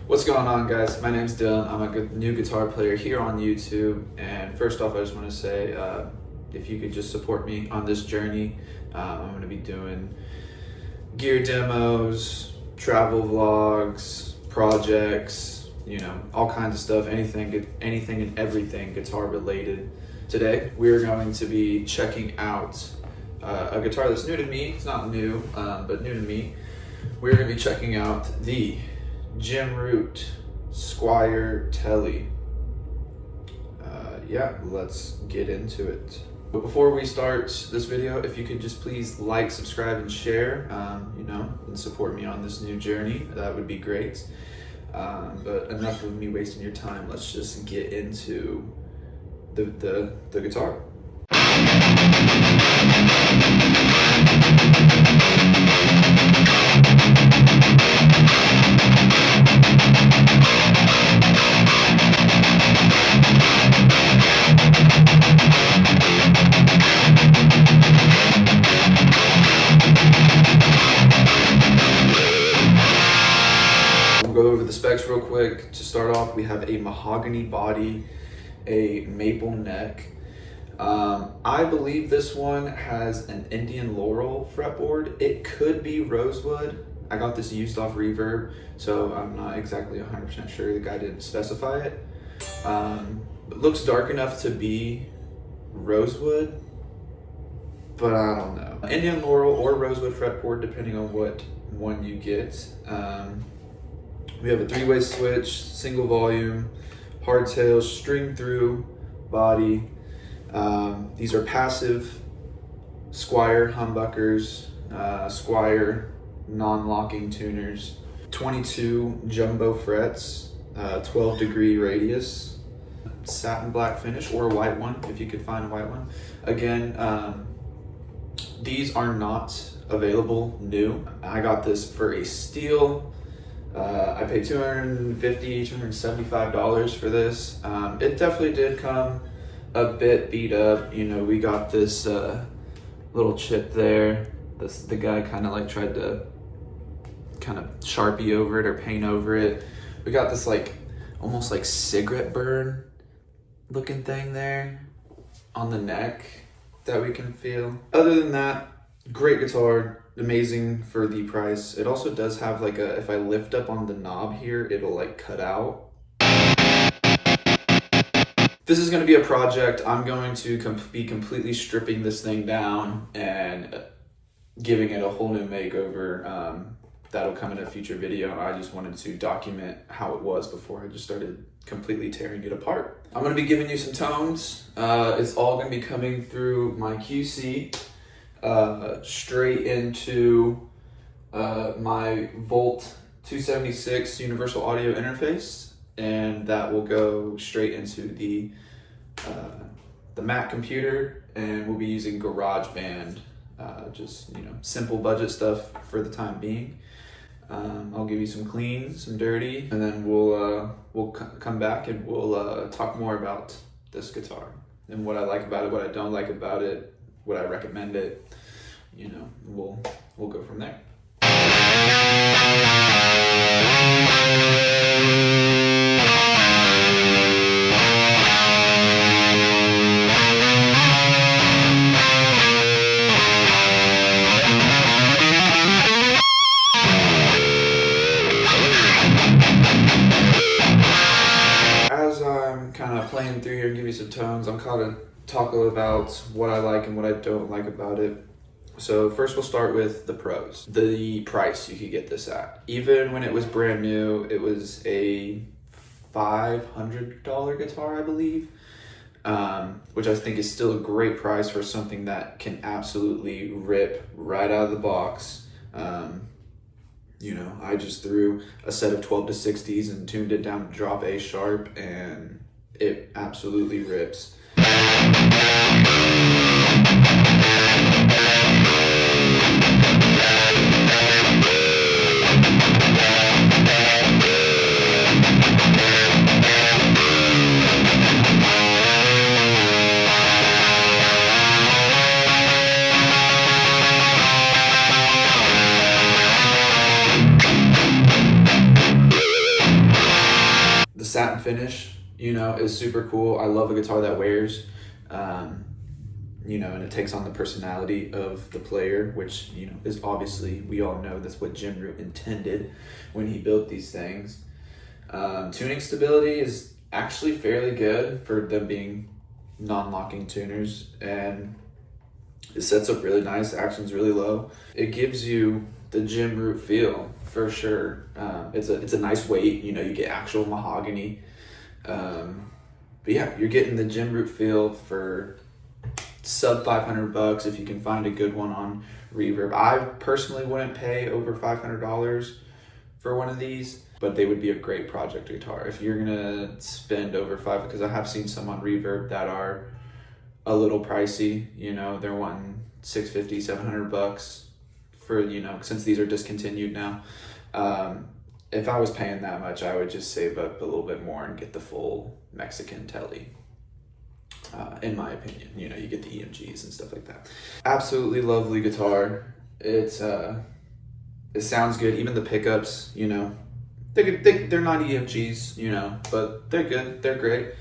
What's going on, guys? My name's Dylan. I'm a new guitar player here on YouTube, and first off I just want to say if you could just support me on this journey. I'm going to be doing gear demos, travel vlogs, projects, all kinds of stuff, anything and everything guitar related. Today we're going to be checking out a guitar that's new to me. It's not new, but new to me. We're going to be checking out the Jim Root Squier Tele. Let's get into it. But before we start this video, if you could just please like, subscribe, and share, and support me on this new journey, that would be great. But enough of me wasting your time. Let's just get into the guitar. We'll go over the specs real quick. To start off, we have a mahogany body, a maple neck. I believe this one has an Indian Laurel fretboard. It could be rosewood. I got this used off Reverb, so I'm not exactly 100% sure. The guy didn't specify it. It looks dark enough to be rosewood, but I don't know. Indian Laurel or rosewood fretboard, depending on what one you get. We have a 3-way switch, single volume, hardtail, string through body. These are passive Squier humbuckers, Squier non-locking tuners, 22 jumbo frets, 12-degree radius, satin black finish, or a white one if you could find a white one. Again, these are not available new. I got this for a steal. I paid $250, $275 for this. It definitely did come a bit beat up. We got this little chip there. The guy kind of like tried to Sharpie over it or paint over it. We got this almost like cigarette burn looking thing there on the neck that we can feel. Other than that, great guitar, amazing for the price. It also does have if I lift up on the knob here, it'll cut out. This is going to be a project. I'm going to be completely stripping this thing down and giving it a whole new makeover. That'll come in a future video. I just wanted to document how it was before I just started completely tearing it apart. I'm going to be giving you some tones. It's all going to be coming through my QC, straight into my Volt 276 universal audio interface, and that will go straight into the Mac computer, and we'll be using GarageBand, just simple budget stuff for the time being. I'll give you some clean, some dirty, and then we'll come back and we'll talk more about this guitar and what I like about it, what I don't like about it, would I recommend it. We'll go from there. As I'm kind of playing through here and give you some tones, I'm kind of talking about what I like and what I don't like about it. So first we'll start with the pros. The price you could get this at. Even when it was brand new, it was a $500 guitar, I believe, which I think is still a great price for something that can absolutely rip right out of the box. I just threw a set of 12 to 60s and tuned it down to drop A sharp, and it absolutely rips. satin finish, you know, is super cool. I love a guitar that wears, you know, and it takes on the personality of the player, which, you know, is obviously, we all know that's what Jim Root intended when he built these things. Tuning stability is actually fairly good for them being non-locking tuners, and it sets up really nice, action's really low. It gives you the Jim Root feel for sure. It's a nice weight, you know, you get actual mahogany. But yeah, you're getting the Jim Root feel for sub $500 if you can find a good one on Reverb. I personally wouldn't pay over $500 for one of these, but they would be a great project guitar. If you're gonna spend over because I have seen some on Reverb that are a little pricey, you know, they're wanting $650, $700 for, you know, since these are discontinued now. If I was paying that much, I would just save up a little bit more and get the full Mexican Tele. In my opinion, you know, you get the EMGs and stuff like that. Absolutely lovely guitar. It sounds good. Even the pickups, you know, they're not EMGs, you know, but they're good. They're great.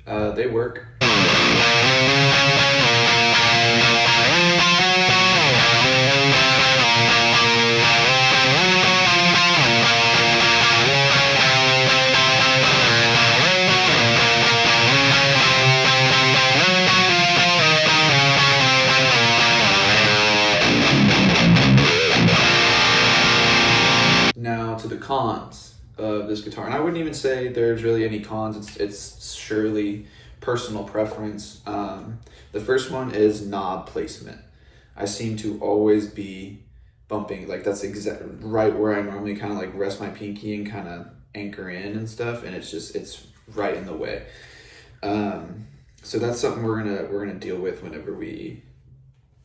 They work. Now to the cons of this guitar, and I wouldn't even say there's really any cons. It's surely personal preference. The first one is knob placement. I seem to always be bumping, like that's right where I normally kind of like rest my pinky and kind of anchor in and stuff, and it's right in the way. So that's something we're gonna deal with whenever we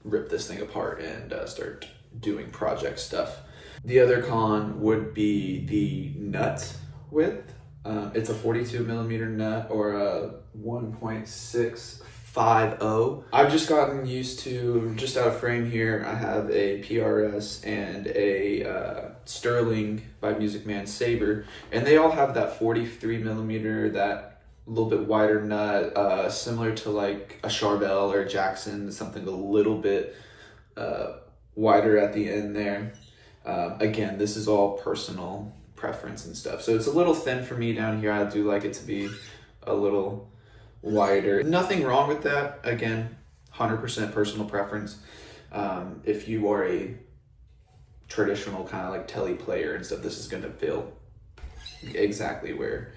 rip this thing apart and start doing project stuff. The other con would be the nut width. It's a 42 millimeter nut or a 1.650. I've just gotten used to, just out of frame here, I have a PRS and a Sterling by Music Man Sabre, and they all have that 43 millimeter, that a little bit wider nut, similar to like a Charbel or a Jackson, something a little bit wider at the end there. Again, this is all personal preference and stuff. So it's a little thin for me down here. I do like it to be a little wider. Nothing wrong with that. Again, 100% personal preference. If you are a traditional kind of like Tele player and stuff, this is going to feel exactly where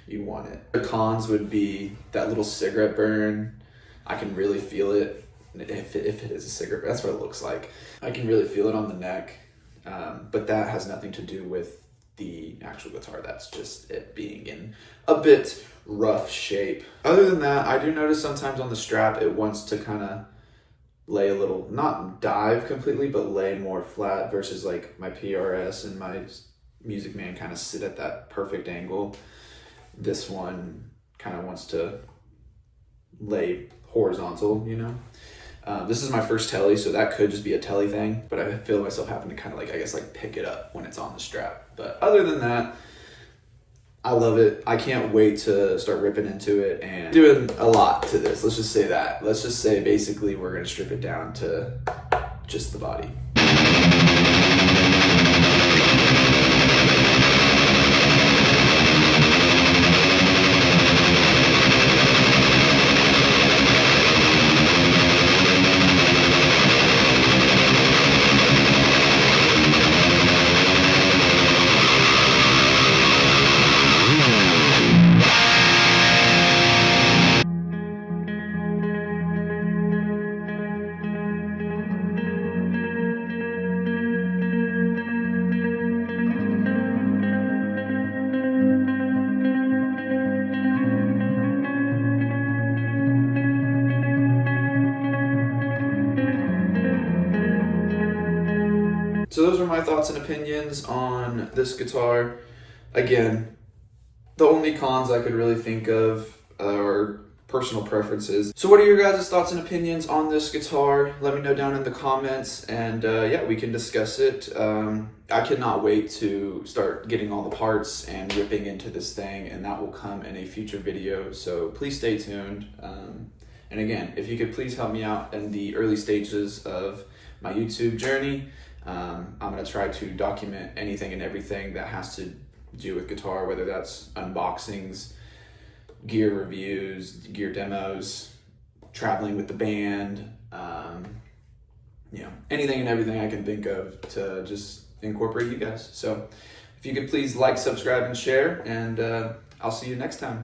you want it. The cons would be that little cigarette burn. I can really feel it. If it is a cigarette, that's what it looks like. I can really feel it on the neck. But that has nothing to do with the actual guitar. That's just it being in a bit rough shape. Other than that, I do notice sometimes on the strap it wants to kind of lay a little, not dive completely, but lay more flat, versus like my PRS and my Music Man kind of sit at that perfect angle. This one kind of wants to lay horizontal, you know. This is my first Tele, so that could just be a Tele thing, but I feel myself having to kind of like, I guess, like pick it up when it's on the strap. But other than that, I love it. I can't wait to start ripping into it and doing a lot to this. Let's just say that. Let's just say basically we're going to strip it down to just the body. So those are my thoughts and opinions on this guitar. Again, the only cons I could really think of, or personal preferences. So what are your guys' thoughts and opinions on this guitar? Let me know down in the comments, and yeah, we can discuss it. I cannot wait to start getting all the parts and ripping into this thing, and that will come in a future video, so please stay tuned. And again, if you could please help me out in the early stages of my YouTube journey, I'm going to try to document anything and everything that has to do with guitar, whether that's unboxings, gear reviews, gear demos, traveling with the band, you know, anything and everything I can think of to just incorporate you guys. So if you could please like, subscribe, and share, and I'll see you next time.